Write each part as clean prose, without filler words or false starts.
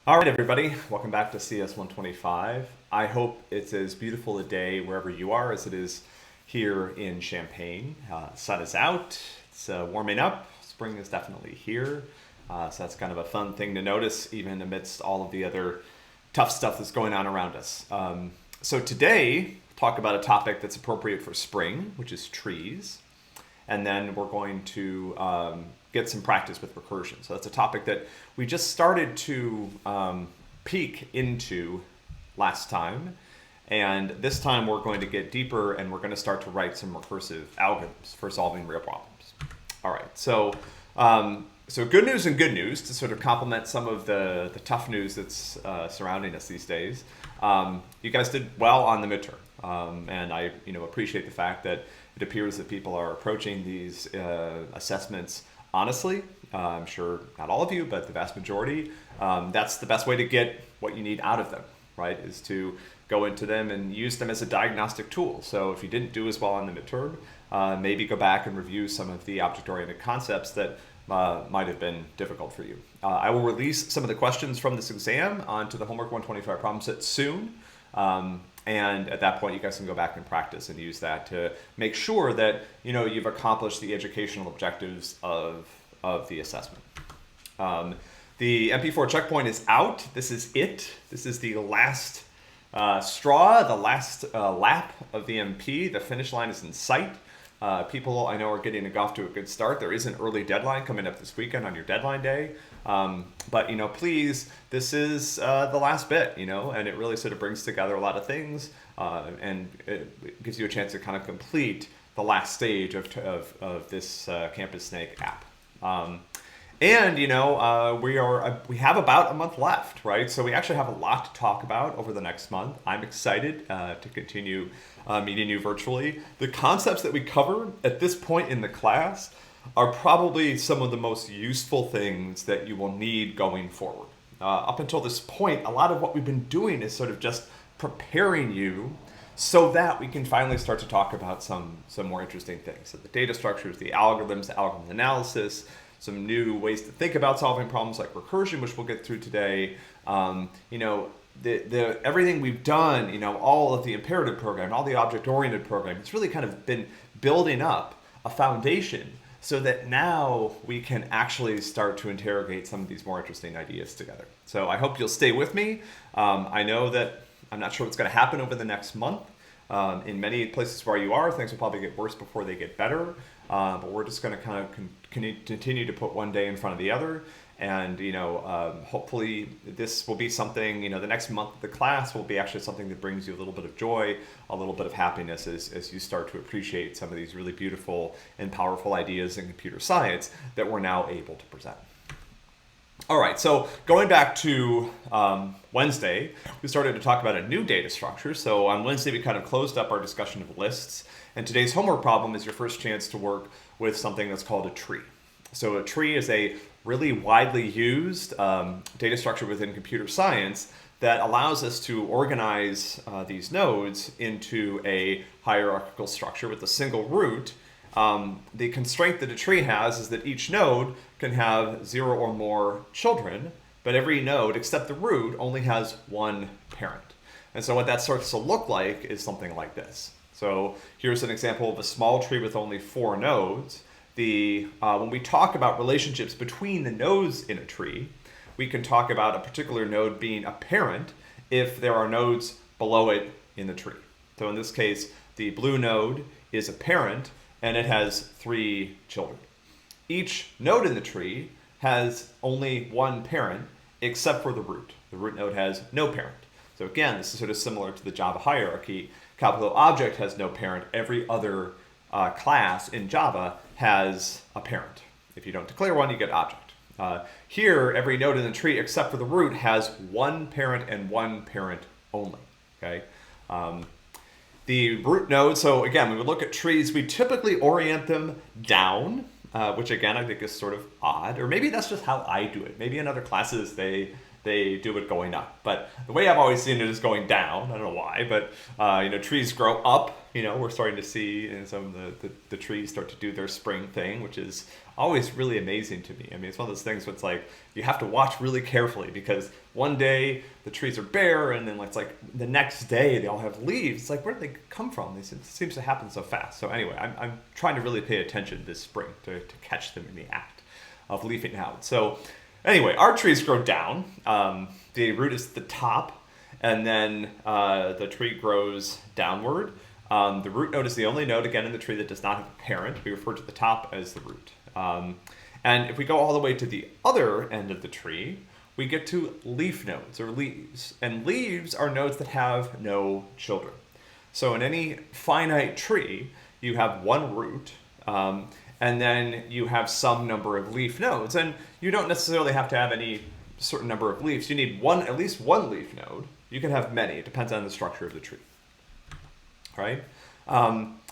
All right, everybody, welcome back to CS 125. I hope it's as beautiful a day wherever you are as it is here in Champaign. Sun is out, it's warming up, spring is definitely here. So that's kind of a fun thing to notice, even amidst all of the other tough stuff that's going on around us. So today, talk about a topic that's appropriate for spring, which is trees. And then we're going to get some practice with recursion. So that's a topic that we just started to peek into last time. And this time we're going to get deeper and we're going to start to write some recursive algorithms for solving real problems. All right, so good news and good news to sort of complement some of the tough news that's surrounding us these days. You guys did well on the midterm, and I appreciate the fact that it appears that people are approaching these assessments honestly. I'm sure not all of you, but the vast majority. That's the best way to get what you need out of them, right? Is to go into them and use them as a diagnostic tool. So if you didn't do as well on the midterm, maybe go back and review some of the object-oriented concepts that might have been difficult for you. I will release some of the questions from this exam onto the Homework 125 problem set soon. And at that point, you guys can go back and practice and use that to make sure that you've accomplished the educational objectives of the assessment. The MP4 checkpoint is out. This is it. This is the last straw, the last lap of the MP. The finish line is in sight. People I know are getting off to a good start. There is an early deadline coming up this weekend on your deadline day. But please, this is the last bit, and it really sort of brings together a lot of things, and it gives you a chance to kind of complete the last stage of this Campus Snake app. And we have about a month left, right? So we actually have a lot to talk about over the next month. I'm excited to continue meeting you virtually. The concepts that we cover at this point in the class are probably some of the most useful things that you will need going forward. Up until this point, a lot of what we've been doing is sort of just preparing you so that we can finally start to talk about some more interesting things. So the data structures, the algorithms, the algorithm analysis, some new ways to think about solving problems like recursion, which we'll get through today. Everything we've done, all of the imperative program, all the object-oriented program, it's really kind of been building up a foundation so that now we can actually start to interrogate some of these more interesting ideas together. So I hope you'll stay with me. I know that I'm not sure what's going to happen over the next month. In many places where you are, things will probably get worse before they get better. But we're just going to kind of continue to put one day in front of the other. And, hopefully this will be something, the next month of the class will be actually something that brings you a little bit of joy, a little bit of happiness as you start to appreciate some of these really beautiful and powerful ideas in computer science that we're now able to present. All right, so going back to Wednesday, we started to talk about a new data structure. So on Wednesday, we kind of closed up our discussion of lists. And today's homework problem is your first chance to work with something that's called a tree. So a tree is a really widely used data structure within computer science that allows us to organize these nodes into a hierarchical structure with a single root. The constraint that a tree has is that each node can have 0 or more children, but every node except the root only has one parent. And so what that starts to look like is something like this. So here's an example of a small tree with only 4 nodes. When we talk about relationships between the nodes in a tree, we can talk about a particular node being a parent if there are nodes below it in the tree. So in this case, the blue node is a parent and it has 3 children. Each node in the tree has only one parent except for the root. The root node has no parent. So again, this is sort of similar to the Java hierarchy. Calculate object has no parent. Every other class in Java has a parent. If you don't declare one, you get object. Here, every node in the tree except for the root has one parent and one parent only. Okay. The root node, so again, when we look at trees, we typically orient them down, which again, I think is sort of odd, or maybe that's just how I do it. Maybe in other classes, they they do it going up. But the way I've always seen it is going down. I don't know why, but trees grow up. We're starting to see some of the trees start to do their spring thing, which is always really amazing to me. I mean, it's one of those things where it's like you have to watch really carefully, because one day the trees are bare, and then it's like the next day they all have leaves. It's like, where did they come from? It seems to happen so fast. So anyway, I'm trying to really pay attention this spring to catch them in the act of leafing out. So anyway, our trees grow down. The root is at the top, and then the tree grows downward. The root node is the only node, again, in the tree that does not have a parent. We refer to the top as the root. And if we go all the way to the other end of the tree, we get to leaf nodes, or leaves. And leaves are nodes that have no children. So in any finite tree, you have one root, and then you have some number of leaf nodes. And you don't necessarily have to have any certain number of leaves. You need at least one leaf node. You can have many. It depends on the structure of the tree. Right?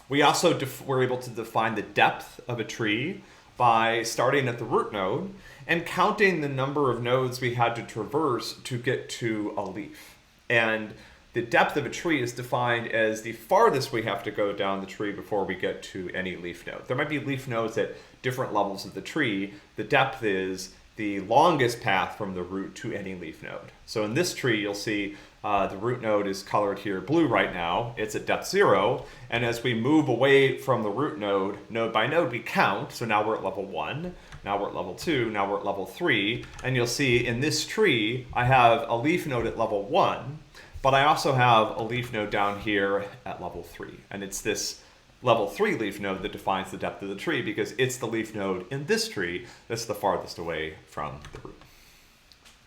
We also were able to define the depth of a tree by starting at the root node and counting the number of nodes we had to traverse to get to a leaf. And the depth of a tree is defined as the farthest we have to go down the tree before we get to any leaf node. There might be leaf nodes at different levels of the tree. The depth is the longest path from the root to any leaf node. So in this tree, you'll see the root node is colored here blue right now. It's at depth 0. And as we move away from the root node, node by node, we count. So now we're at level 1. Now we're at level 2. Now we're at level 3. And you'll see in this tree, I have a leaf node at level 1. But I also have a leaf node down here at level 3. And it's this level 3 leaf node that defines the depth of the tree, because it's the leaf node in this tree that's the farthest away from the root.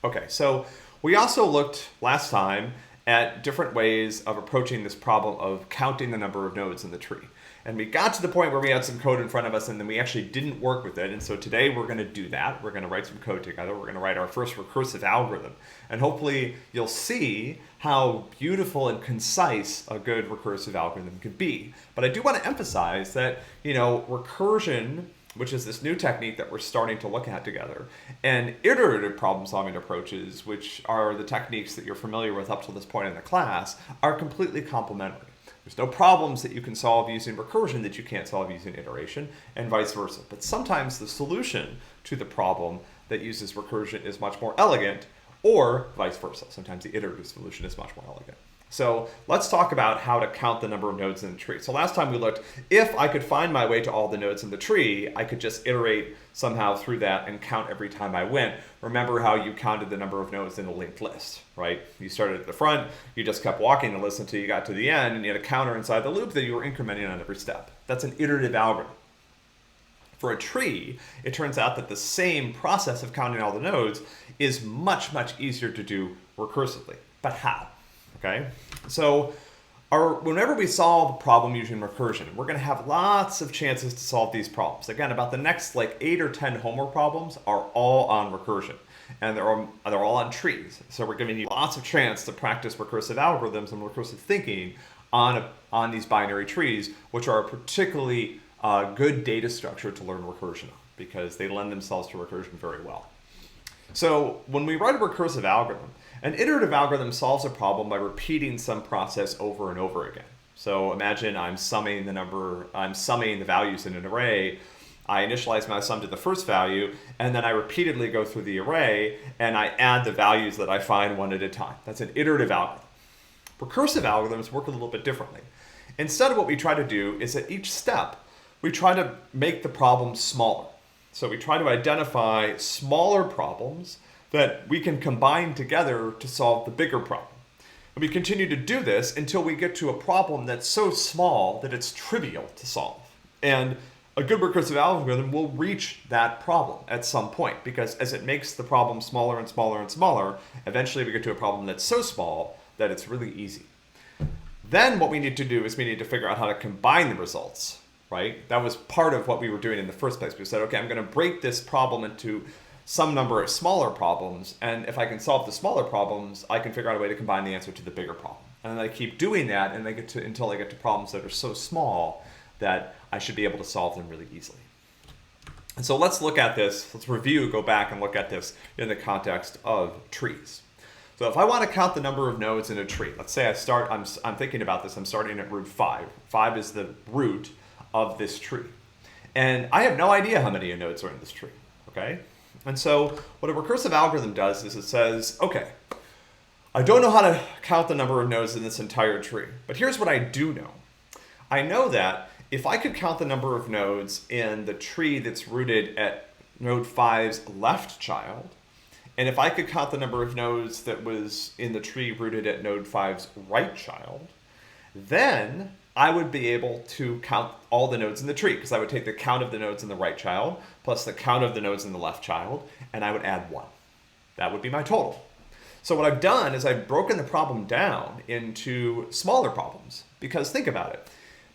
Okay, so we also looked last time at different ways of approaching this problem of counting the number of nodes in the tree. And we got to the point where we had some code in front of us, and then we actually didn't work with it. And so today we're going to do that. We're going to write some code together. We're going to write our first recursive algorithm. And hopefully you'll see how beautiful and concise a good recursive algorithm could be. But I do want to emphasize that, recursion, which is this new technique that we're starting to look at together, and iterative problem-solving approaches, which are the techniques that you're familiar with up to this point in the class, are completely complementary. There's no problems that you can solve using recursion that you can't solve using iteration, and vice versa. But sometimes the solution to the problem that uses recursion is much more elegant, or vice versa. Sometimes the iterative solution is much more elegant. So let's talk about how to count the number of nodes in the tree. So last time we looked, if I could find my way to all the nodes in the tree, I could just iterate somehow through that and count every time I went. Remember how you counted the number of nodes in a linked list, right? You started at the front, you just kept walking the list until you got to the end, and you had a counter inside the loop that you were incrementing on every step. That's an iterative algorithm. For a tree, it turns out that the same process of counting all the nodes is much, much easier to do recursively. But how? Okay, so whenever we solve a problem using recursion, we're going to have lots of chances to solve these problems. Again, about the next 8 or 10 homework problems are all on recursion, and they're all on trees. So we're giving you lots of chance to practice recursive algorithms and recursive thinking on these binary trees, which are a particularly good data structure to learn recursion on, because they lend themselves to recursion very well. So when we write a recursive algorithm, an iterative algorithm solves a problem by repeating some process over and over again. So imagine I'm summing the values in an array. I initialize my sum to the first value, and then I repeatedly go through the array, and I add the values that I find one at a time. That's an iterative algorithm. Recursive algorithms work a little bit differently. Instead, what we try to do is at each step, we try to make the problem smaller. So we try to identify smaller problems that we can combine together to solve the bigger problem. And we continue to do this until we get to a problem that's so small that it's trivial to solve. And a good recursive algorithm will reach that problem at some point, because as it makes the problem smaller and smaller and smaller, eventually we get to a problem that's so small that it's really easy. Then what we need to do is we need to figure out how to combine the results, right? That was part of what we were doing in the first place. We said, okay, I'm going to break this problem into some number of smaller problems, and if I can solve the smaller problems, I can figure out a way to combine the answer to the bigger problem. And then I keep doing that and until I get to problems that are so small that I should be able to solve them really easily. And so let's look at this, let's go back and look at this in the context of trees. So if I want to count the number of nodes in a tree, let's say I'm thinking about this, I'm starting at root 5. 5 is the root of this tree. And I have no idea how many nodes are in this tree, okay? And so what a recursive algorithm does is it says, okay, I don't know how to count the number of nodes in this entire tree, but here's what I do know. I know that if I could count the number of nodes in the tree that's rooted at node 5's left child, and if I could count the number of nodes that was in the tree rooted at node 5's right child, then I would be able to count all the nodes in the tree, because I would take the count of the nodes in the right child plus the count of the nodes in the left child, and I would add 1. That would be my total. So what I've done is I've broken the problem down into smaller problems, because think about it.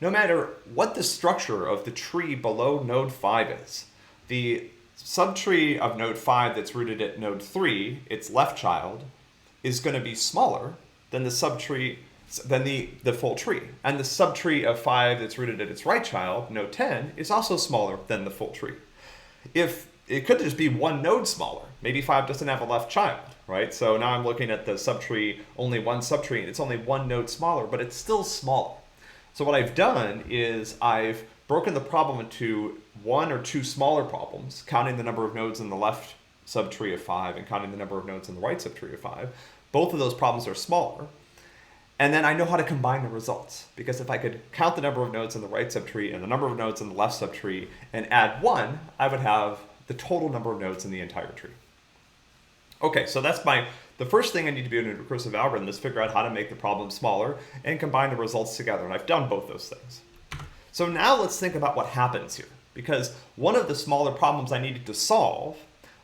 No matter what the structure of the tree below node 5 is, the subtree of node 5 that's rooted at node 3, its left child, is going to be smaller than the subtree, than the full tree. And the subtree of 5 that's rooted at its right child, node 10, is also smaller than the full tree. If it could just be one node smaller, maybe 5 doesn't have a left child, right? So now I'm looking at the subtree, only one subtree, and it's only one node smaller, but it's still smaller. So what I've done is I've broken the problem into one or two smaller problems, counting the number of nodes in the left subtree of 5 and counting the number of nodes in the right subtree of 5. Both of those problems are smaller. And then I know how to combine the results, because if I could count the number of nodes in the right subtree and the number of nodes in the left subtree and add 1, I would have the total number of nodes in the entire tree. Okay, so that's the first thing I need to do in a recursive algorithm is figure out how to make the problem smaller and combine the results together, and I've done both those things. So now let's think about what happens here, because one of the smaller problems I needed to solve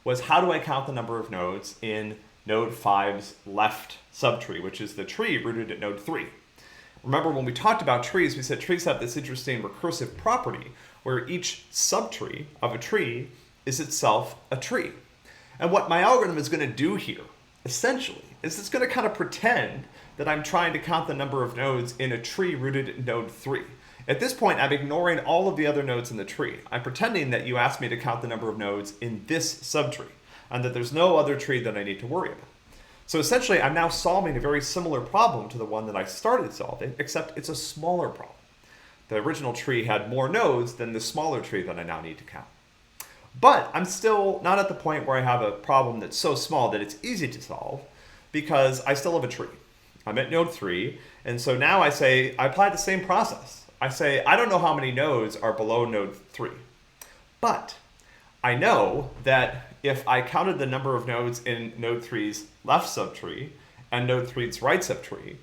was how do I count the number of nodes in node 5's left subtree, which is the tree rooted at node 3. Remember when we talked about trees, we said trees have this interesting recursive property where each subtree of a tree is itself a tree. And what my algorithm is going to do here, essentially, is it's going to kind of pretend that I'm trying to count the number of nodes in a tree rooted at node 3. At this point, I'm ignoring all of the other nodes in the tree. I'm pretending that you asked me to count the number of nodes in this subtree, and that there's no other tree that I need to worry about. So essentially, I'm now solving a very similar problem to the one that I started solving, except it's a smaller problem. The original tree had more nodes than the smaller tree that I now need to count. But I'm still not at the point where I have a problem that's so small that it's easy to solve, because I still have a tree. I'm at node 3, and so now I apply the same process. I say, I don't know how many nodes are below node 3, but I know that if I counted the number of nodes in node 3's left subtree and node 3's right subtree,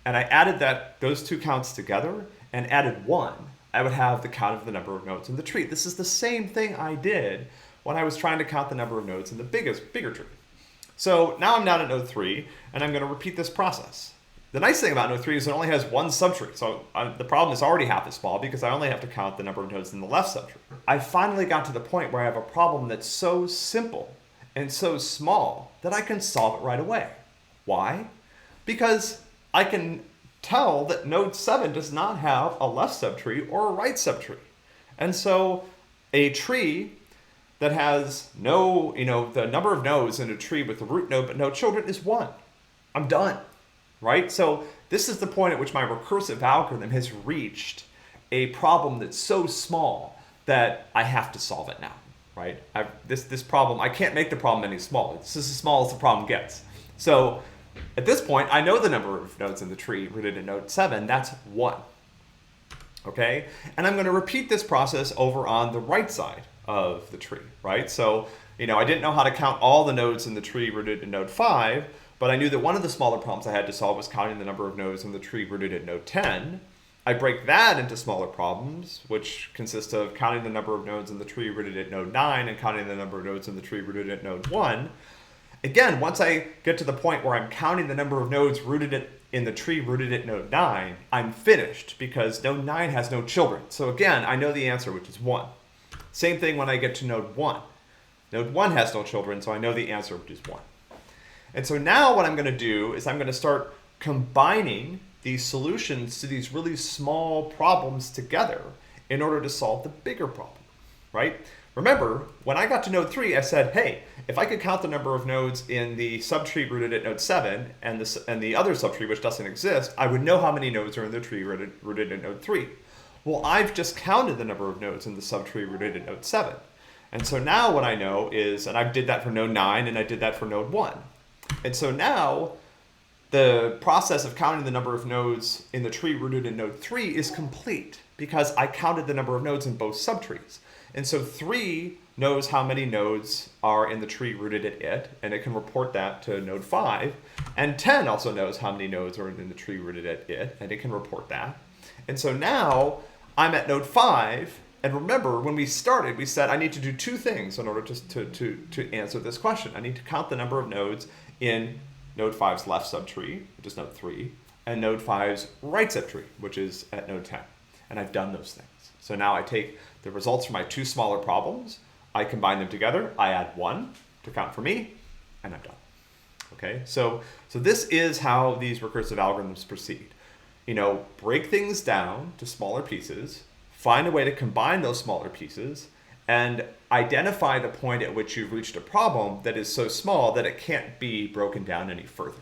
and I added those two counts together and added 1, I would have the count of the number of nodes in the tree. This is the same thing I did when I was trying to count the number of nodes in the bigger tree. So now I'm down at node 3, and I'm going to repeat this process. The nice thing about node 3 is it only has one subtree, so the problem is already half as small because I only have to count the number of nodes in the left subtree. I finally got to the point where I have a problem that's so simple and so small that I can solve it right away. Why? Because I can tell that node 7 does not have a left subtree or a right subtree. And so a tree that has the number of nodes in a tree with a root node but no children is 1. I'm done, right? So this is the point at which my recursive algorithm has reached a problem that's so small that I have to solve it now, right? This problem, I can't make the problem any smaller. This is as small as the problem gets. So at this point, I know the number of nodes in the tree rooted in node 7, that's 1. Okay? And I'm going to repeat this process over on the right side of the tree, right? So, I didn't know how to count all the nodes in the tree rooted in node 5, but I knew that one of the smaller problems I had to solve was counting the number of nodes in the tree rooted at node 10. I break that into smaller problems, which consist of counting the number of nodes in the tree rooted at node 9 and counting the number of nodes in the tree rooted at node 1. Again, once I get to the point where I'm counting the number of nodes in the tree rooted at node 9, I'm finished because node 9 has no children. So again, I know the answer, which is 1. Same thing when I get to node 1. Node 1 has no children, so I know the answer, which is 1. And so now what I'm going to do is I'm going to start combining these solutions to these really small problems together in order to solve the bigger problem, right? Remember, when I got to node 3, I said, hey, if I could count the number of nodes in the subtree rooted at node 7 and the other subtree which doesn't exist, I would know how many nodes are in the tree rooted at node 3. Well, I've just counted the number of nodes in the subtree rooted at node 7. And so now what I know is, and I did that for node 9 and I did that for node 1. And so now the process of counting the number of nodes in the tree rooted in node 3 is complete because I counted the number of nodes in both subtrees. And so 3 knows how many nodes are in the tree rooted at it, and it can report that to node 5. And 10 also knows how many nodes are in the tree rooted at it, and it can report that. And so now I'm at node 5, and remember, when we started, we said I need to do 2 things in order to answer this question. I need to count the number of nodes in node 5's left subtree, which is node 3, and node 5's right subtree, which is at node 10. And I've done those things. So now I take the results from my 2 smaller problems, I combine them together, I add 1 to count for me, and I'm done. Okay, so this is how these recursive algorithms proceed. Break things down to smaller pieces, find a way to combine those smaller pieces, and identify the point at which you've reached a problem that is so small that it can't be broken down any further.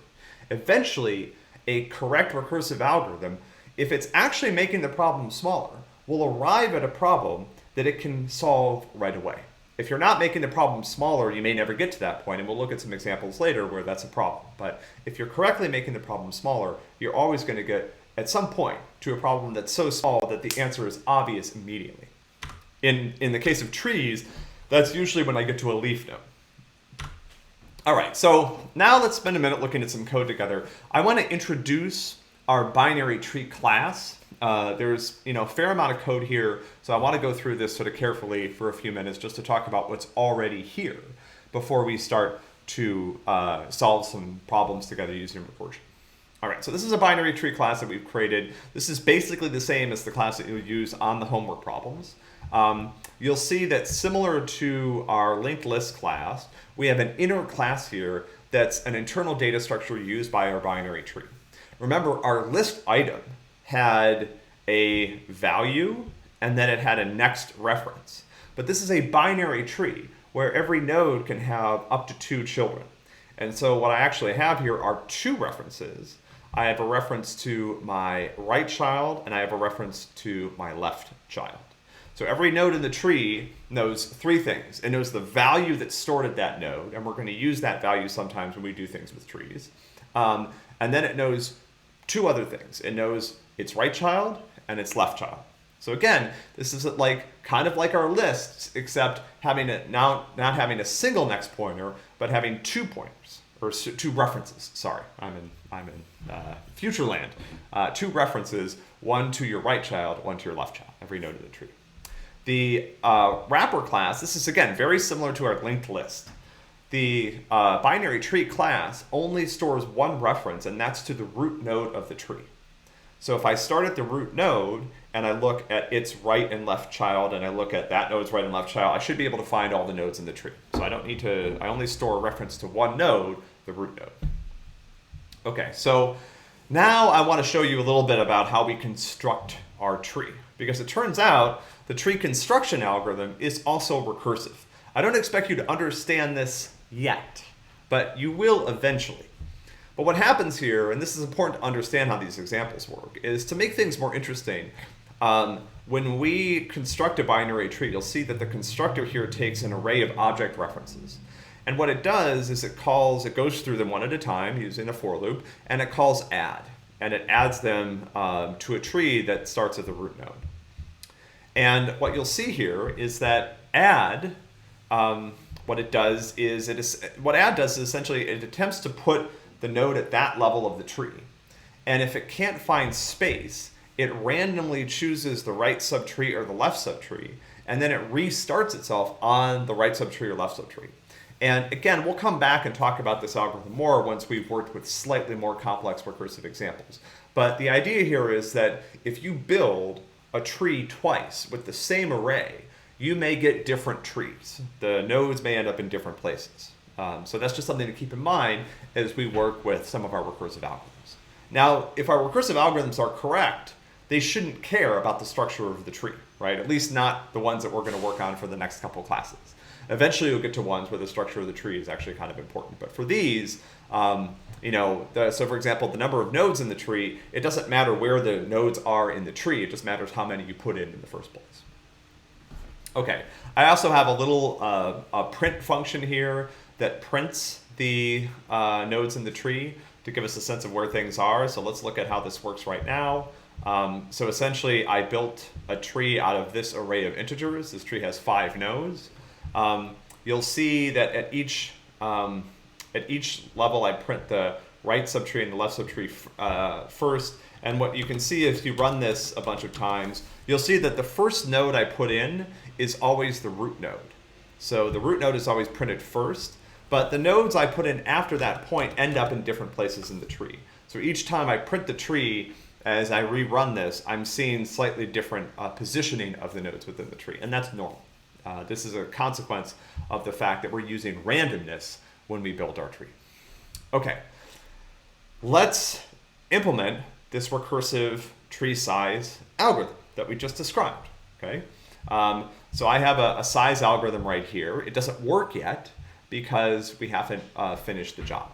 Eventually, a correct recursive algorithm, if it's actually making the problem smaller, will arrive at a problem that it can solve right away. If you're not making the problem smaller, you may never get to that point, and we'll look at some examples later where that's a problem. But if you're correctly making the problem smaller, you're always going to get, at some point, to a problem that's so small that the answer is obvious immediately. In the case of trees, that's usually when I get to a leaf node. All right, so now let's spend a minute looking at some code together. I want to introduce our binary tree class. There's a fair amount of code here, so I want to go through this sort of carefully for a few minutes just to talk about what's already here before we start to solve some problems together using recursion. All right, so this is a binary tree class that we've created. This is basically the same as the class that you would use on the homework problems. You'll see that similar to our linked list class, we have an inner class here that's an internal data structure used by our binary tree. Remember, our list item had a value and then it had a next reference. But this is a binary tree where every node can have up to 2 children. And so what I actually have here are 2 references. I have a reference to my right child and I have a reference to my left child. So every node in the tree knows 3 things. It knows the value that's stored at that node, and we're going to use that value sometimes when we do things with trees. And then it knows 2 other things. It knows its right child and its left child. So again, this is kind of like our lists, except having not having a single next pointer, but having 2 pointers or 2 references. Sorry, I'm in future land. 2 references, one to your right child, one to your left child, every node of the tree. The wrapper class, this is again very similar to our linked list. The binary tree class only stores 1 reference, and that's to the root node of the tree. So if I start at the root node and I look at its right and left child and I look at that node's right and left child, I should be able to find all the nodes in the tree. So I only store a reference to 1 node, the root node. Okay, so now I want to show you a little bit about how we construct our tree, because it turns out the tree construction algorithm is also recursive. I don't expect you to understand this yet, but you will eventually. But what happens here, and this is important to understand how these examples work, is to make things more interesting. When we construct a binary tree, you'll see that the constructor here takes an array of object references. And what it does is it goes through them one at a time using a for loop, and it calls add. And it adds them to a tree that starts at the root node. And what you'll see here is that add, what add does is essentially it attempts to put the node at that level of the tree. And if it can't find space, it randomly chooses the right subtree or the left subtree, and then it restarts itself on the right subtree or left subtree. And again, we'll come back and talk about this algorithm more once we've worked with slightly more complex recursive examples. But the idea here is that if you build a tree twice with the same array, you may get different trees. The nodes may end up in different places. So that's just something to keep in mind as we work with some of our recursive algorithms. Now, if our recursive algorithms are correct, they shouldn't care about the structure of the tree, right? At least not the ones that we're going to work on for the next couple classes. Eventually you'll get to ones where the structure of the tree is actually kind of important. But for these, so for example, the number of nodes in the tree, it doesn't matter where the nodes are in the tree, it just matters how many you put in the first place. Okay, I also have a little a print function here that prints the nodes in the tree to give us a sense of where things are. So let's look at how this works right now. So essentially, I built a tree out of this array of integers. This tree has 5 nodes. You'll see that at each level, I print the right subtree and the left subtree first. And what you can see if you run this a bunch of times, you'll see that the first node I put in is always the root node. So the root node is always printed first, but the nodes I put in after that point end up in different places in the tree. So each time I print the tree, as I rerun this, I'm seeing slightly different positioning of the nodes within the tree, and that's normal. This is a consequence of the fact that we're using randomness when we build our tree. Okay, let's implement this recursive tree size algorithm that we just described. Okay, so I have a size algorithm right here. It doesn't work yet because we haven't finished the job.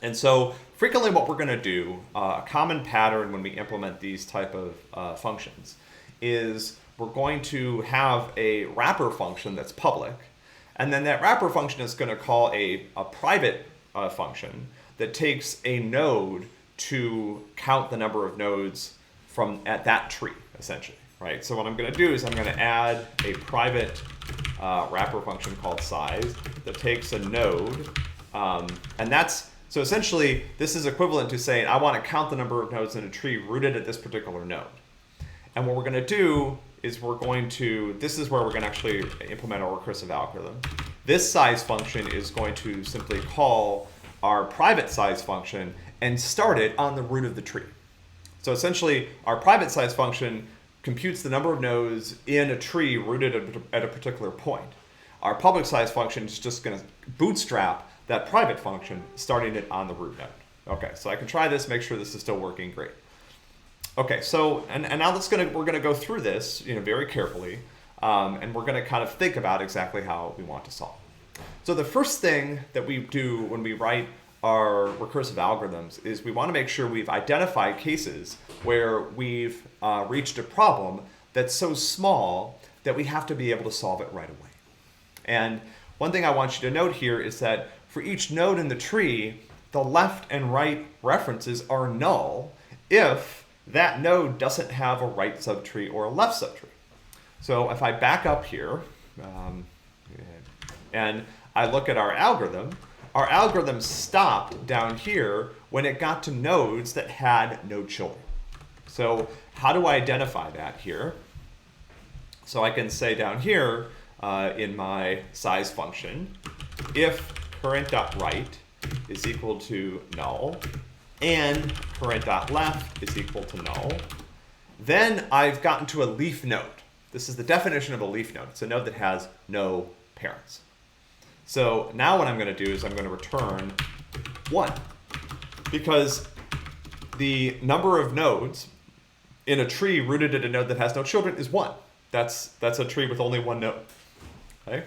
And so frequently what we're going to do, a common pattern when we implement these type of functions, is we're going to have a wrapper function that's public, and then that wrapper function is going to call a private function that takes a node to count the number of nodes from at that tree, essentially, right? So what I'm going to do is I'm going to add a private wrapper function called size that takes a node, and that's, so essentially this is equivalent to saying I want to count the number of nodes in a tree rooted at this particular node. And what we're going to do is this is where we're going to actually implement our recursive algorithm. This size function is going to simply call our private size function and start it on the root of the tree. So essentially, our private size function computes the number of nodes in a tree rooted at a particular point. Our public size function is just going to bootstrap that private function, starting it on the root node. Okay, so I can try this, make sure this is still working great. Okay, so and now we're gonna go through this, very carefully, and we're gonna kind of think about exactly how we want to solve. So the first thing that we do when we write our recursive algorithms is we want to make sure we've identified cases where we've reached a problem that's so small that we have to be able to solve it right away. And one thing I want you to note here is that for each node in the tree, the left and right references are null if that node doesn't have a right subtree or a left subtree. So if I back up here and I look at our algorithm stopped down here when it got to nodes that had no children. So how do I identify that here? So I can say down here in my size function, if current.right is equal to null, and current.left is equal to null, then I've gotten to a leaf node. This is the definition of a leaf node. It's a node that has no parents. So now what I'm going to do is I'm going to return 1, because the number of nodes in a tree rooted at a node that has no children is 1. That's a tree with only 1 node. Okay?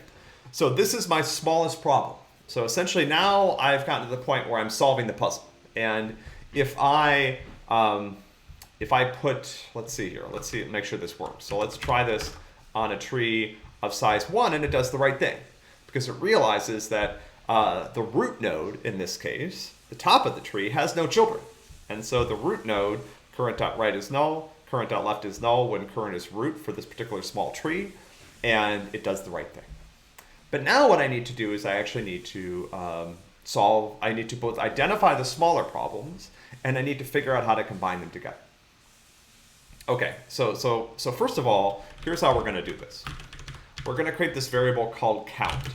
So this is my smallest problem. So essentially now I've gotten to the point where I'm solving the puzzle. And if I put, let's see, make sure this works. So let's try this on a tree of size 1, and it does the right thing, because it realizes that the root node, in this case, the top of the tree, has no children. And so the root node, current.right is null, current.left is null when current is root for this particular small tree, and it does the right thing. But now what I need to do is I actually need to I need to both identify the smaller problems, and I need to figure out how to combine them together. Okay, so first of all, here's how we're going to do this. We're going to create this variable called count,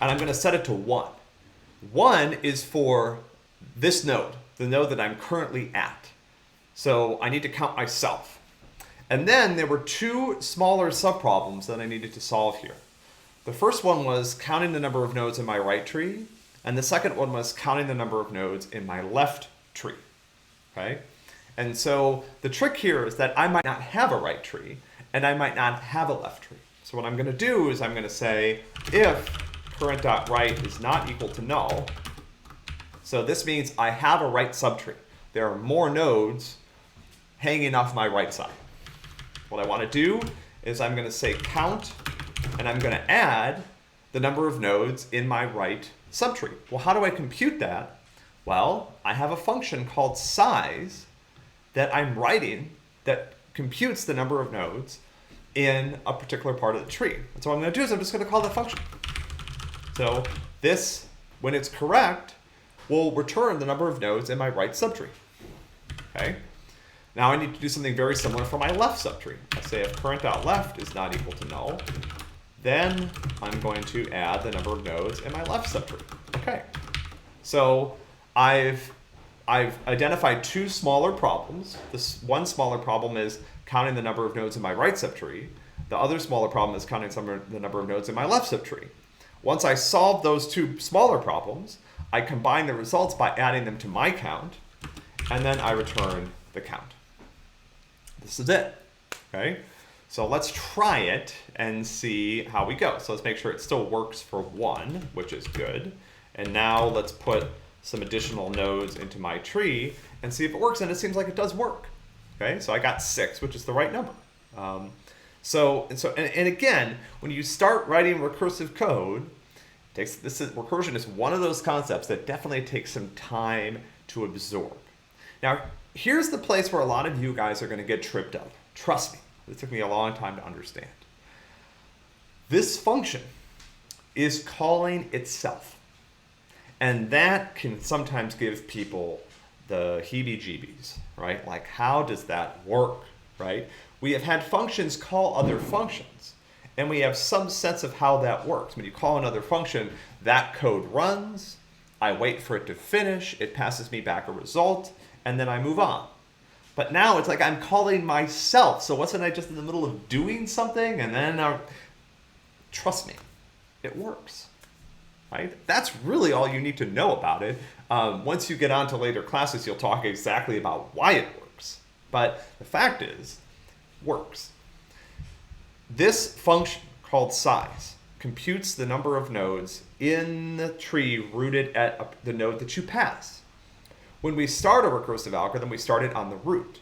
and I'm going to set it to 1. 1 is for this node, the node that I'm currently at. So I need to count myself. And then there were 2 smaller subproblems that I needed to solve here. The first one was counting the number of nodes in my right tree, and the second one was counting the number of nodes in my left tree. Okay? And so the trick here is that I might not have a right tree, and I might not have a left tree. So what I'm going to do is I'm going to say if current.right is not equal to null, so this means I have a right subtree. There are more nodes hanging off my right side. What I want to do is I'm going to say count, and I'm going to add the number of nodes in my right subtree. Well, how do I compute that? Well, I have a function called size that I'm writing that computes the number of nodes in a particular part of the tree. And so what I'm going to do is I'm just going to call that function. So this, when it's correct, will return the number of nodes in my right subtree. Okay? Now I need to do something very similar for my left subtree. I say if current.left is not equal to null, then I'm going to add the number of nodes in my left subtree. Okay. So I've identified two smaller problems. This one smaller problem is counting the number of nodes in my right subtree. The other smaller problem is counting the number of nodes in my left subtree. Once I solve those two smaller problems, I combine the results by adding them to my count, and then I return the count. This is it, okay? So let's try it and see how we go. So let's make sure it still works for 1, which is good. And now let's put some additional nodes into my tree and see if it works, and it seems like it does work. Okay, so I got 6, which is the right number. And again, when you start writing recursive code, recursion is one of those concepts that definitely takes some time to absorb. Now, here's the place where a lot of you guys are going to get tripped up. Trust me, it took me a long time to understand. This function is calling itself. And that can sometimes give people the heebie-jeebies, right? Like, how does that work, right? We have had functions call other functions, and we have some sense of how that works. When you call another function, that code runs, I wait for it to finish, it passes me back a result, and then I move on. But now it's like I'm calling myself, so wasn't I just in the middle of doing something, and then trust me, it works. Right? That's really all you need to know about it. Once you get on to later classes, you'll talk exactly about why it works. But the fact is, it works. This function called size computes the number of nodes in the tree rooted at the node that you pass. When we start a recursive algorithm, we start it on the root.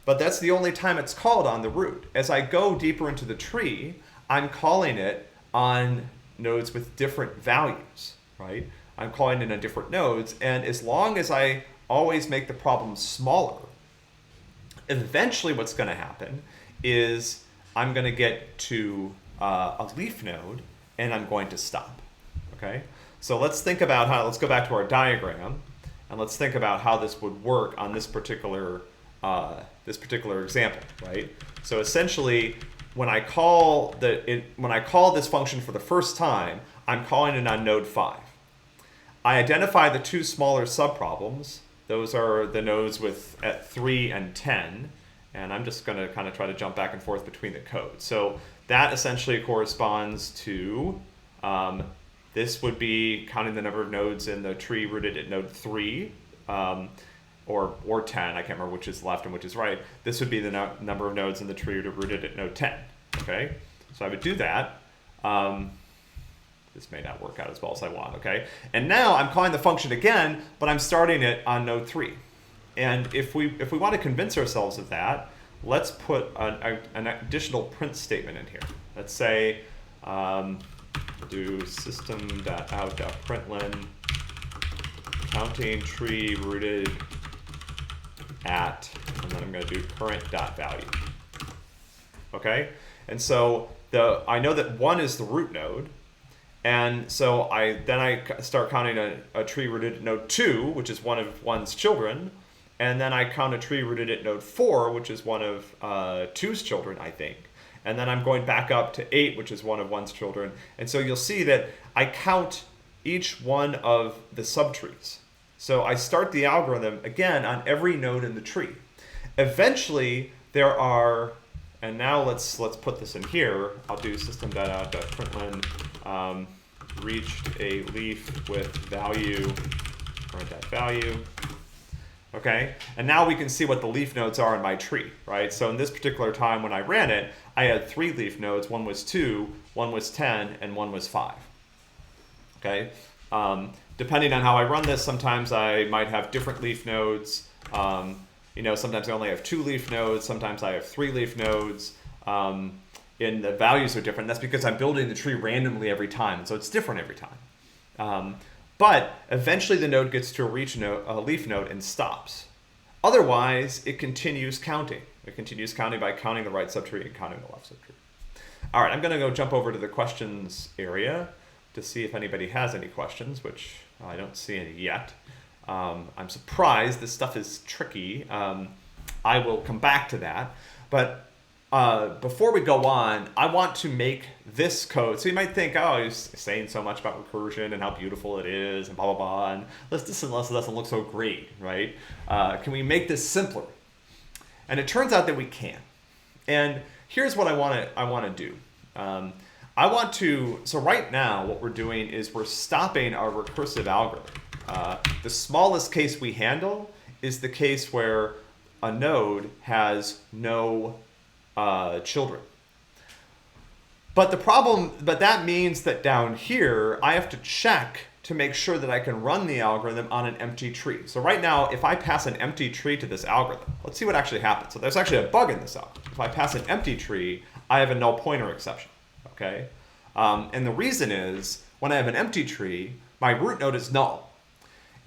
But that's the only time it's called on the root. As I go deeper into the tree, I'm calling it on nodes with different values, right? I'm calling it on different nodes, and as long as I always make the problem smaller, eventually what's going to happen is I'm going to get to a leaf node, and I'm going to stop, okay? So let's think about let's go back to our diagram, and let's think about how this would work on this particular example, right? So essentially, when I call this function for the first time, I'm calling it on node 5. I identify the two smaller subproblems. Those are the nodes at 3 and 10, and I'm just going to kind of try to jump back and forth between the code. So that essentially corresponds to this would be counting the number of nodes in the tree rooted at node 3. Or 10, I can't remember which is left and which is right. This would be the number of nodes in the tree rooted at node 10, okay? So I would do that. This may not work out as well as I want, okay? And now I'm calling the function again, but I'm starting it on node 3. And if we want to convince ourselves of that, let's put an additional print statement in here. Let's say do system.out.println counting tree rooted at, and then I'm going to do current.value. Okay? And so I know that 1 is the root node, and so I start counting a tree rooted at node 2, which is one of 1's children, and then I count a tree rooted at node 4, which is one of 2's children, I think. And then I'm going back up to 8, which is one of 1's children. And so you'll see that I count each one of the subtrees. So I start the algorithm, again, on every node in the tree. Eventually, there are, and now let's put this in here. I'll do system.out.println reached a leaf with value, current.value. okay? And now we can see what the leaf nodes are in my tree, right? So in this particular time when I ran it, I had 3 leaf nodes. One was 2, one was 10, and one was 5, okay? Depending on how I run this, sometimes I might have different leaf nodes. Sometimes I only have 2 leaf nodes. Sometimes I have 3 leaf nodes. And the values are different. That's because I'm building the tree randomly every time. So it's different every time. But eventually the node gets to a leaf node and stops. Otherwise, it continues counting. It continues counting by counting the right subtree and counting the left subtree. All right, I'm going to go jump over to the questions area to see if anybody has any questions, which I don't see any yet. I'm surprised. This stuff is tricky. I will come back to that. But before we go on, I want to make this code. So you might think, oh, he's saying so much about recursion and how beautiful it is and blah, blah, blah. And this doesn't look so great, right? Can we make this simpler? And it turns out that we can. And here's what I want to do. So right now what we're doing is we're stopping our recursive algorithm. The smallest case we handle is the case where a node has no children. But that means that down here, I have to check to make sure that I can run the algorithm on an empty tree. So right now, if I pass an empty tree to this algorithm, let's see what actually happens. So there's actually a bug in this algorithm. If I pass an empty tree, I have a null pointer exception, okay? And the reason is, when I have an empty tree, my root node is null.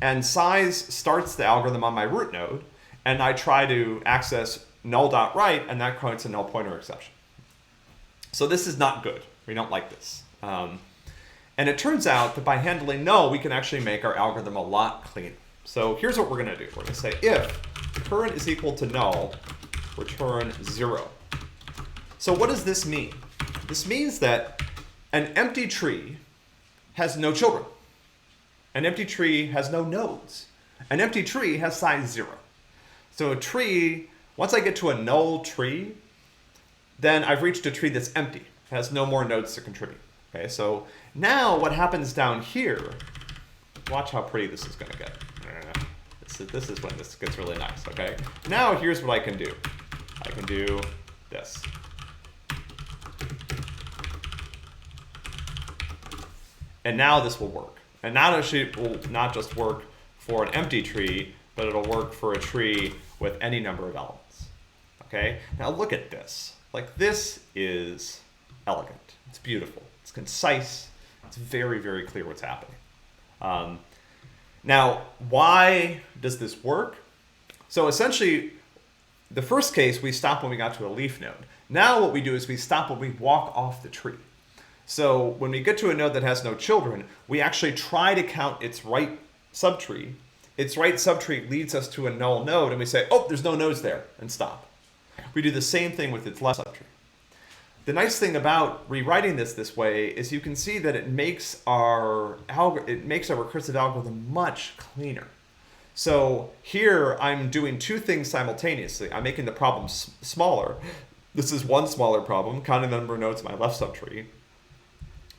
And size starts the algorithm on my root node, and I try to access null.write, and that creates a null pointer exception. So this is not good. We don't like this. And it turns out that by handling null, we can actually make our algorithm a lot cleaner. So here's what we're going to do. We're going to say if current is equal to null, return 0. So what does this mean? This means that an empty tree has no children. An empty tree has no nodes. An empty tree has size 0. So a tree, once I get to a null tree, then I've reached a tree that's empty. It has no more nodes to contribute. Okay, so now what happens down here, watch how pretty this is going to get. This is when this gets really nice, okay? Now here's what I can do. I can do this. And now this will work. And now it will not just work for an empty tree, but it'll work for a tree with any number of elements. Okay? Now look at this. Like, this is elegant. It's beautiful. It's concise. It's very, very clear what's happening. Now, why does this work? So essentially, the first case, we stopped when we got to a leaf node. Now what we do is we stop when we walk off the tree. So when we get to a node that has no children, we actually try to count its right subtree. Its right subtree leads us to a null node, and we say, oh, there's no nodes there, and stop. We do the same thing with its left subtree. The nice thing about rewriting this way is you can see that it makes our recursive algorithm much cleaner. So here I'm doing 2 things simultaneously. I'm making the problem smaller. This is one smaller problem, counting the number of nodes in my left subtree.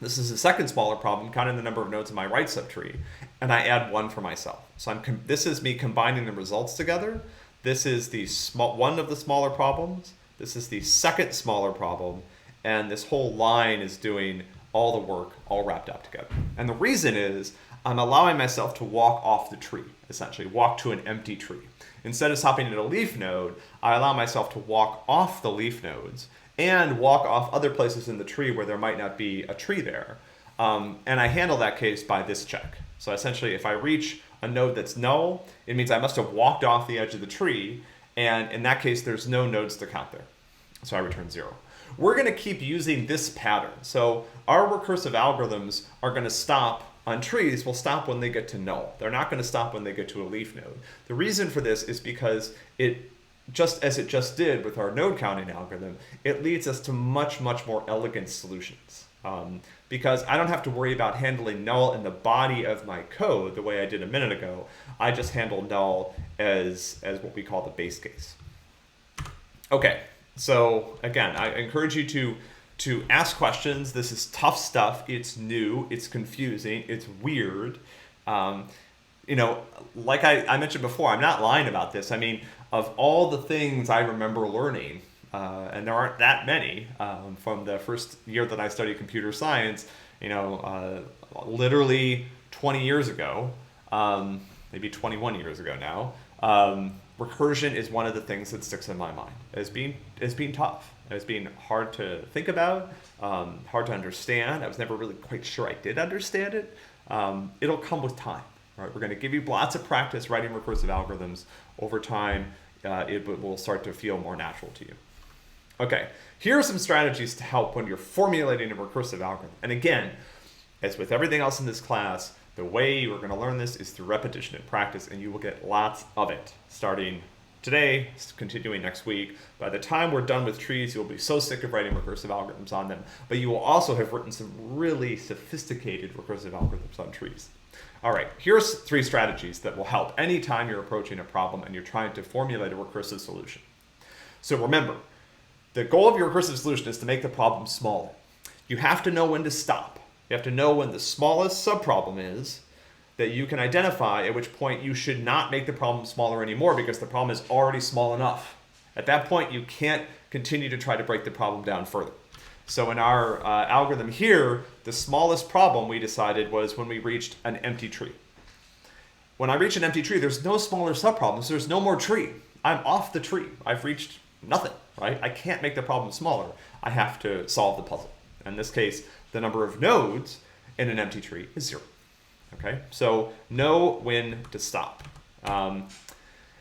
This is a second smaller problem, counting the number of nodes in my right subtree, and I add 1 for myself. So this is me combining the results together. This is the one of the smaller problems. This is the second smaller problem, and this whole line is doing all the work all wrapped up together. And the reason is I'm allowing myself to walk off the tree, essentially walk to an empty tree. Instead of stopping at a leaf node, I allow myself to walk off the leaf nodes and walk off other places in the tree where there might not be a tree there. And I handle that case by this check. So essentially, if I reach a node that's null, it means I must have walked off the edge of the tree, and in that case, there's no nodes to count there. So I return 0. We're going to keep using this pattern. So our recursive algorithms are going to stop on trees, will stop when they get to null. They're not going to stop when they get to a leaf node. The reason for this is because just as it just did with our node counting algorithm, it leads us to much, much more elegant solutions. Because I don't have to worry about handling null in the body of my code the way I did a minute ago. I just handle null as what we call the base case. Okay, so again, I encourage you to ask questions. This is tough stuff. It's new, it's confusing, it's weird. like I mentioned before, I'm not lying about this. I mean, of all the things I remember learning, and there aren't that many from the first year that I studied computer science, literally 20 years ago, maybe 21 years ago now, recursion is one of the things that sticks in my mind as being tough, as being hard to think about, hard to understand. I was never really quite sure I did understand it. It'll come with time. Right? We're going to give you lots of practice writing recursive algorithms. Over time, it will start to feel more natural to you. Okay, here are some strategies to help when you're formulating a recursive algorithm. And again, as with everything else in this class, the way you're going to learn this is through repetition and practice, and you will get lots of it starting today, continuing next week. By the time we're done with trees, you'll be so sick of writing recursive algorithms on them, but you will also have written some really sophisticated recursive algorithms on trees. All right, here's 3 strategies that will help anytime you're approaching a problem and you're trying to formulate a recursive solution. So remember, the goal of your recursive solution is to make the problem smaller. You have to know when to stop. You have to know when the smallest subproblem is that you can identify, at which point you should not make the problem smaller anymore because the problem is already small enough. At that point, you can't continue to try to break the problem down further. So in our algorithm here, the smallest problem we decided was when we reached an empty tree. When I reach an empty tree, there's no smaller subproblems. There's no more tree. I'm off the tree. I've reached nothing, right? I can't make the problem smaller. I have to solve the puzzle. In this case, the number of nodes in an empty tree is 0. Okay, so know when to stop.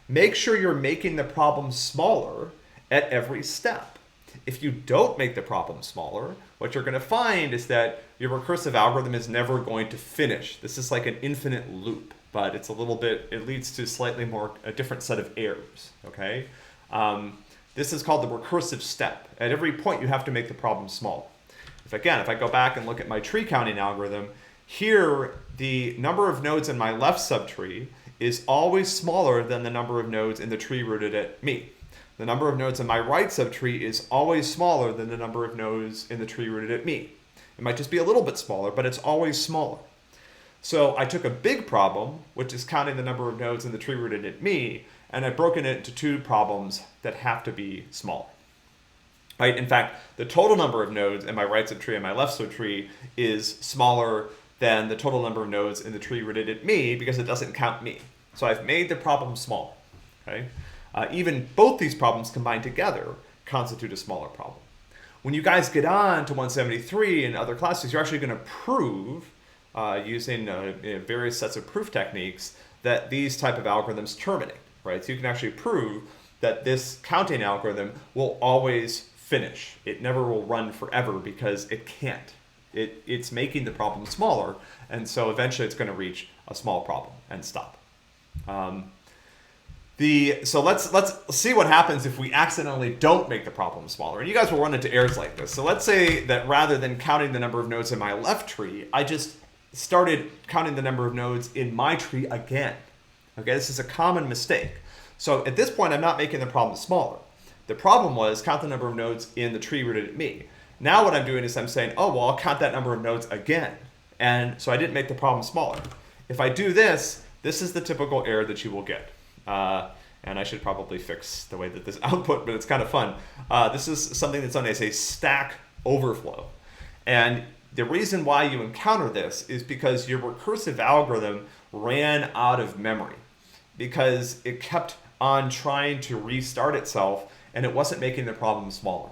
Make sure you're making the problem smaller at every step. If you don't make the problem smaller, what you're going to find is that your recursive algorithm is never going to finish. This is like an infinite loop, but it's it leads to a different set of errors, okay? This is called the recursive step. At every point, you have to make the problem smaller. If I go back and look at my tree counting algorithm, here, the number of nodes in my left subtree is always smaller than the number of nodes in the tree rooted at me. The number of nodes in my right subtree is always smaller than the number of nodes in the tree rooted at me. It might just be a little bit smaller, but it's always smaller. So I took a big problem, which is counting the number of nodes in the tree rooted at me, and I've broken it into 2 problems that have to be smaller. Right? In fact, the total number of nodes in my right subtree and my left subtree is smaller than the total number of nodes in the tree rooted at me because it doesn't count me. So I've made the problem small. Okay? Even both these problems combined together constitute a smaller problem. When you guys get on to 173 and other classes, you're actually going to prove, using various sets of proof techniques, that these type of algorithms terminate. Right? So you can actually prove that this counting algorithm will always finish. It never will run forever because it can't. It's making the problem smaller, and so eventually it's going to reach a small problem and stop. So let's see what happens if we accidentally don't make the problem smaller. And you guys will run into errors like this. So let's say that rather than counting the number of nodes in my left tree, I just started counting the number of nodes in my tree again. Okay, this is a common mistake. So at this point, I'm not making the problem smaller. The problem was count the number of nodes in the tree rooted at me. Now what I'm doing is I'm saying, oh, well, I'll count that number of nodes again. And so I didn't make the problem smaller. If I do this, this is the typical error that you will get. And I should probably fix the way that this output, but it's kind of fun. This is something that's known as a stack overflow. And the reason why you encounter this is because your recursive algorithm ran out of memory because it kept on trying to restart itself and it wasn't making the problem smaller.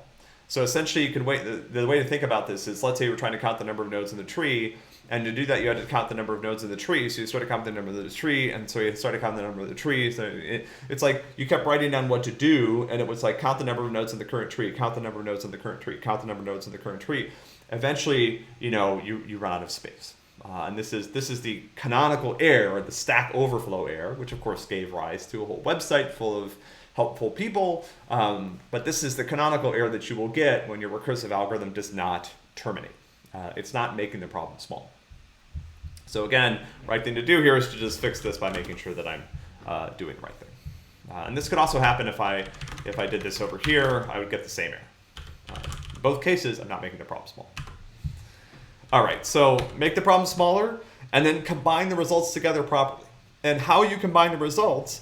So essentially, you could the way to think about this is, let's say you were trying to count the number of nodes in the tree, and to do that, you had to count the number of nodes in the tree. So you started counting the number of the tree, and so you started counting the number of the tree. So it's like you kept writing down what to do, and it was like count the number of nodes in the current tree, count the number of nodes in the current tree, count the number of nodes in the current tree. Eventually, you run out of space. And this is the canonical error, or the stack overflow error, which of course gave rise to a whole website full of helpful people. But this is the canonical error that you will get when your recursive algorithm does not terminate. It's not making the problem small. So again, right thing to do here is to just fix this by making sure that I'm doing the right thing. And this could also happen if I did this over here, I would get the same error. In both cases, I'm not making the problem small. All right, so make the problem smaller and then combine the results together properly. And how you combine the results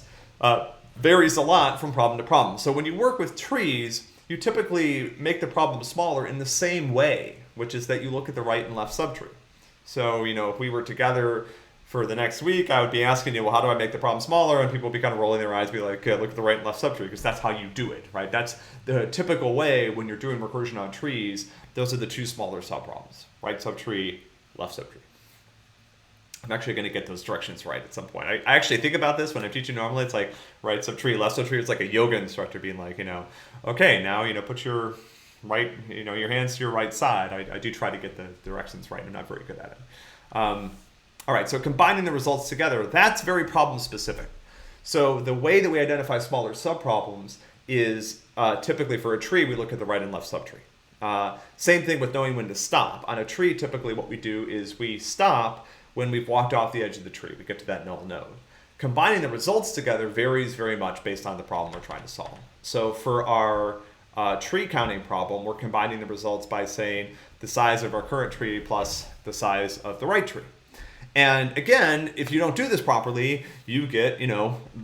varies a lot from problem to problem. So when you work with trees, you typically make the problem smaller in the same way, which is that you look at the right and left subtree. So, if we were together for the next week, I would be asking you, well, how do I make the problem smaller? And people would be kind of rolling their eyes, be like, look at the right and left subtree, because that's how you do it, right? That's the typical way when you're doing recursion on trees. Those are the two smaller subproblems, right subtree, left subtree. I'm actually going to get those directions right at some point. I actually think about this when I'm teaching normally. It's like right subtree, left subtree. It's like a yoga instructor being like, okay, now, put your right, your hands to your right side. I do try to get the directions right. I'm not very good at it. All right, so combining the results together, that's very problem specific. So the way that we identify smaller subproblems is typically for a tree, we look at the right and left subtree. Same thing with knowing when to stop. On a tree, typically what we do is we stop when we've walked off the edge of the tree. We get to that null node. Combining the results together varies very much based on the problem we're trying to solve. So for our tree counting problem, we're combining the results by saying the size of our current tree plus the size of the right tree. And again, if you don't do this properly, you get,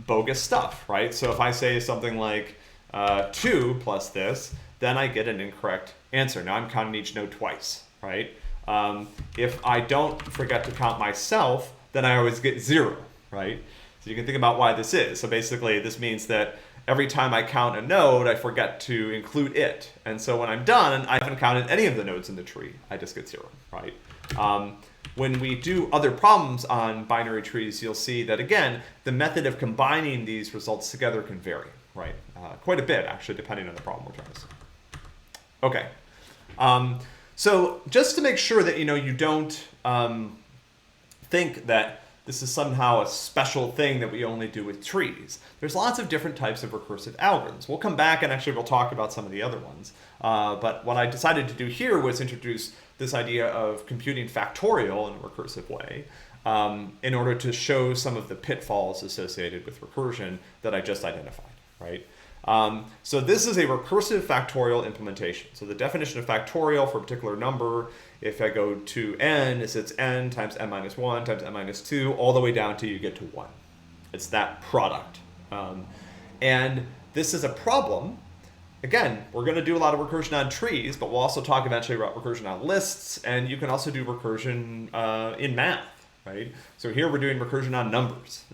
bogus stuff, right? So if I say something like 2 plus this, then I get an incorrect answer. Now I'm counting each node twice, right? If I don't forget to count myself, then I always get 0, right? So you can think about why this is. So basically, this means that every time I count a node, I forget to include it. And so when I'm done, I haven't counted any of the nodes in the tree. I just get 0, right? When we do other problems on binary trees, you'll see that, again, the method of combining these results together can vary, right? Quite a bit, actually, depending on the problem we're trying to solve. Okay. So just to make sure that, you don't think that this is somehow a special thing that we only do with trees, there's lots of different types of recursive algorithms. We'll come back and actually we'll talk about some of the other ones. But what I decided to do here was introduce this idea of computing factorial in a recursive way in order to show some of the pitfalls associated with recursion that I just identified, right? So this is a recursive factorial implementation. So the definition of factorial for a particular number, if I go to n, it's n times n minus 1 times n minus 2, all the way down till you get to 1. It's that product. And this is a problem. Again, we're going to do a lot of recursion on trees, but we'll also talk eventually about recursion on lists, and you can also do recursion in math, right? So here we're doing recursion on numbers.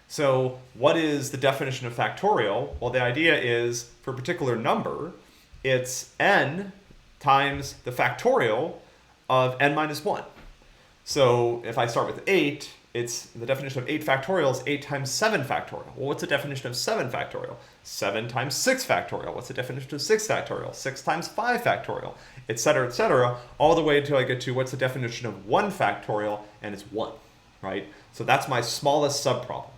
So what is the definition of factorial? Well, the idea is for a particular number, it's n times the factorial of n minus 1. So if I start with 8, it's the definition of 8 factorial is 8 times 7 factorial. Well, what's the definition of 7 factorial? 7 times 6 factorial. What's the definition of 6 factorial? 6 times 5 factorial, etc., all the way until I get to what's the definition of 1 factorial, and it's 1, right? So that's my smallest subproblem.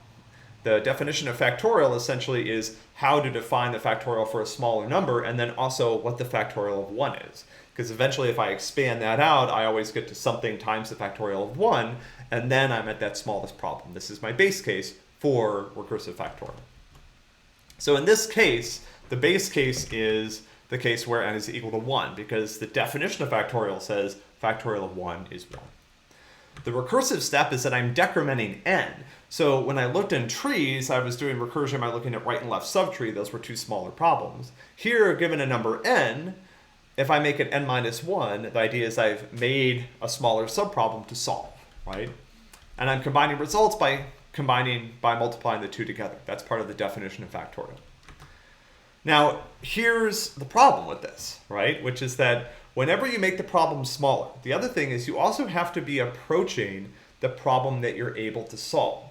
The definition of factorial essentially is how to define the factorial for a smaller number, and then also what the factorial of 1 is. Because eventually if I expand that out, I always get to something times the factorial of 1, and then I'm at that smallest problem. This is my base case for recursive factorial. So in this case, the base case is the case where n is equal to 1, because the definition of factorial says factorial of 1 is 1. The recursive step is that I'm decrementing n. So when I looked in trees, I was doing recursion by looking at right and left subtree. Those were two smaller problems. Here, given a number n, if I make it n minus 1, the idea is I've made a smaller subproblem to solve, right? And I'm combining results by multiplying the two together. That's part of the definition of factorial. Now, here's the problem with this, right? Which is that whenever you make the problem smaller, the other thing is you also have to be approaching the problem that you're able to solve.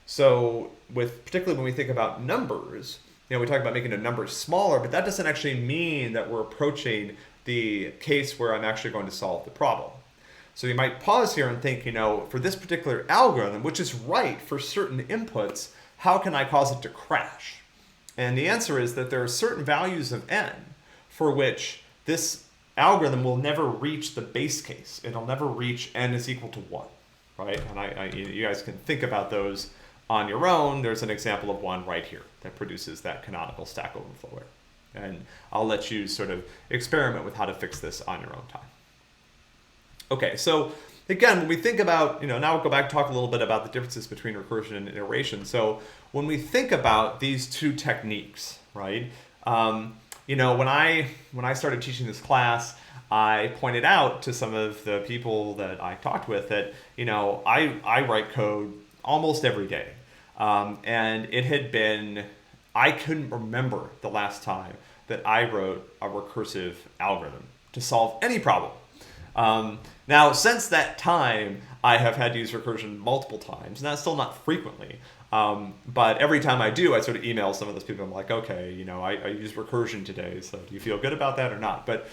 So particularly when we think about numbers, we talk about making a number smaller, but that doesn't actually mean that we're approaching the case where I'm actually going to solve the problem. So you might pause here and think, for this particular algorithm, which is right for certain inputs, how can I cause it to crash? And the answer is that there are certain values of n for which this algorithm will never reach the base case. It'll never reach n is equal to 1, right? And you guys can think about those on your own. There's an example of one right here that produces that canonical stack overflow error. And I'll let you sort of experiment with how to fix this on your own time. Okay, so again, when we think about, now we'll go back and talk a little bit about the differences between recursion and iteration. So when we think about these two techniques, right? When I started teaching this class, I pointed out to some of the people that I talked with that, I write code almost every day. And it had been, I couldn't remember the last time that I wrote a recursive algorithm to solve any problem. Now, since that time, I have had to use recursion multiple times, and that's still not frequently. But every time I do, I sort of email some of those people. I'm like, okay, I used recursion today, so do you feel good about that or not? But,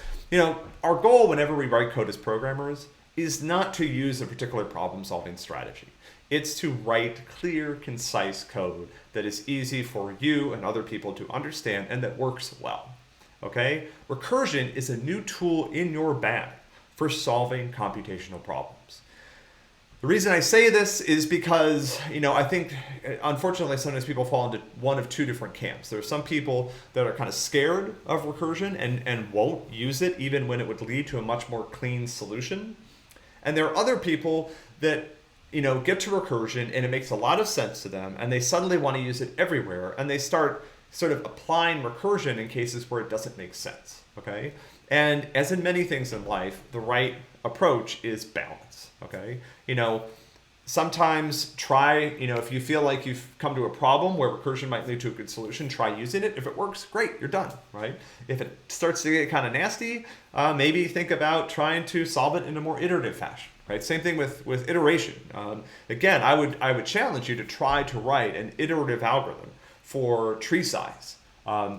our goal whenever we write code as programmers is not to use a particular problem-solving strategy. It's to write clear, concise code that is easy for you and other people to understand and that works well. Okay? Recursion is a new tool in your bag for solving computational problems. The reason I say this is because, I think, unfortunately, sometimes people fall into one of two different camps. There are some people that are kind of scared of recursion and won't use it even when it would lead to a much more clean solution. And there are other people that, get to recursion and it makes a lot of sense to them and they suddenly want to use it everywhere and they start sort of applying recursion in cases where it doesn't make sense, okay? And as in many things in life, the right approach is balance, okay? Sometimes try, if you feel like you've come to a problem where recursion might lead to a good solution, try using it. If it works, great, you're done, right? If it starts to get kind of nasty, maybe think about trying to solve it in a more iterative fashion, right? Same thing with iteration. Again, I would challenge you to try to write an iterative algorithm for tree size.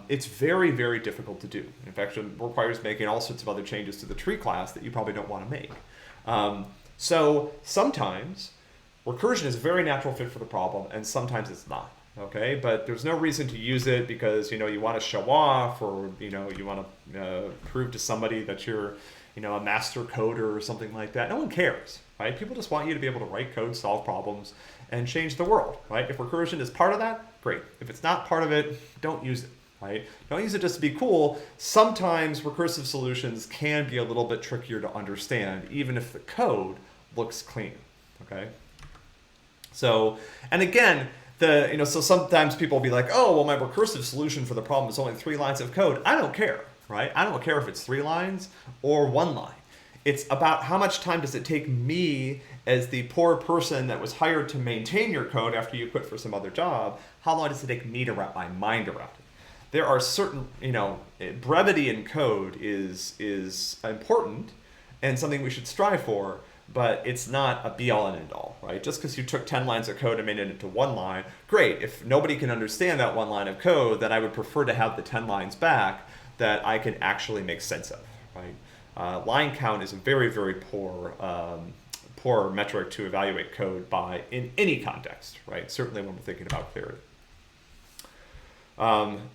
It's very, very difficult to do. In fact, it requires making all sorts of other changes to the tree class that you probably don't want to make. So sometimes recursion is a very natural fit for the problem, and sometimes it's not. Okay, but there's no reason to use it because you want to show off, or you want to prove to somebody that you're a master coder or something like that. No one cares, right? People just want you to be able to write code, solve problems, and change the world, right? If recursion is part of that, great. If it's not part of it, don't use it, right? Don't use it just to be cool. Sometimes recursive solutions can be a little bit trickier to understand, even if the code looks clean, okay? So, and again, so sometimes people will be like, oh, well, my recursive solution for the problem is only 3 lines of code. I don't care, right? I don't care if it's 3 lines or 1 line. It's about how much time does it take me as the poor person that was hired to maintain your code after you quit for some other job. How long does it take me to wrap my mind around it? There are certain, brevity in code is important and something we should strive for, but it's not a be-all and end-all, right? Just because you took 10 lines of code and made it into 1 line, great. If nobody can understand that 1 line of code, then I would prefer to have the 10 lines back that I can actually make sense of, right? Line count is a very, very poor metric to evaluate code by in any context, right? Certainly when we're thinking about clarity.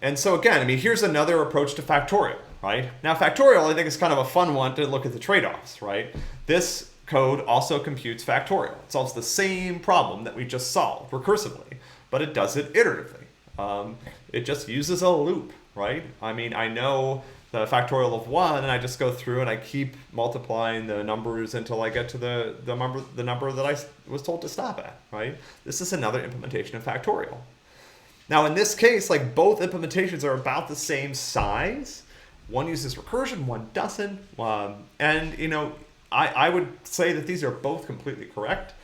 And so again, here's another approach to factorial, right? Now factorial, I think, is kind of a fun one to look at the trade-offs, right? This code also computes factorial. It solves the same problem that we just solved recursively, but it does it iteratively. It just uses a loop, right? I know the factorial of 1, and I just go through and I keep multiplying the numbers until I get to the number that I was told to stop at, right? This is another implementation of factorial. Now in this case, like, both implementations are about the same size. One uses recursion, one doesn't. And I would say that these are both completely correct.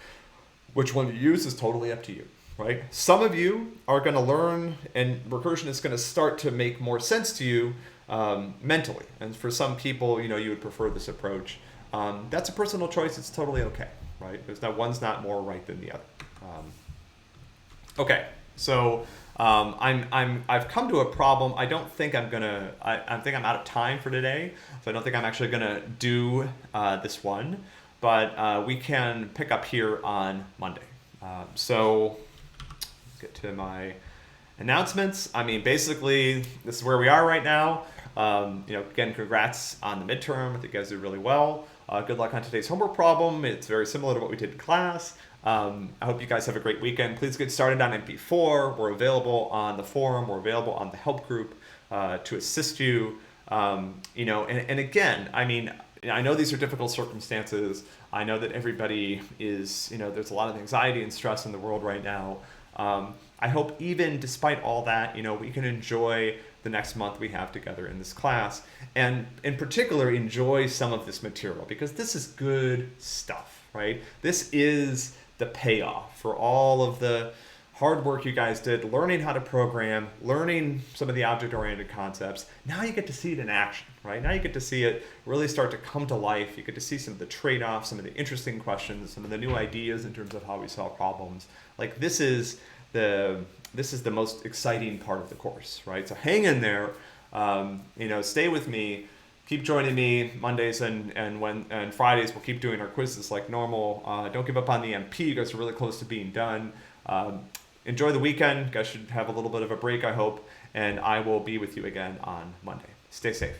Which one you use is totally up to you, right? Some of you are going to learn, and recursion is going to start to make more sense to you mentally. And for some people, you would prefer this approach. That's a personal choice. It's totally okay, right? One's not more right than the other. Okay, so I've come to a problem. I don't think I think I'm out of time for today, so I don't think I'm actually gonna do this one, but we can pick up here on Monday. So let's get to my announcements. Basically, this is where we are right now. Again, congrats on the midterm. I think you guys did really well. Good luck on today's homework problem. It's very similar to what we did in class. I hope you guys have a great weekend. Please get started on MP4. We're available on the forum. We're available on the help group to assist you. And again, I know these are difficult circumstances. I know that everybody is, there's a lot of anxiety and stress in the world right now. I hope even despite all that, we can enjoy the next month we have together in this class, and in particular enjoy some of this material, because this is good stuff, right? This is the payoff for all of the hard work you guys did, learning how to program, learning some of the object-oriented concepts. Now you get to see it in action, right? Now you get to see it really start to come to life. You get to see some of the trade-offs, some of the interesting questions, some of the new ideas in terms of how we solve problems. Like this is the most exciting part of the course, right? So hang in there, stay with me. Keep joining me Mondays and Fridays. We'll keep doing our quizzes like normal. Don't give up on the MP. You guys are really close to being done. Enjoy the weekend. You guys should have a little bit of a break, I hope. And I will be with you again on Monday. Stay safe.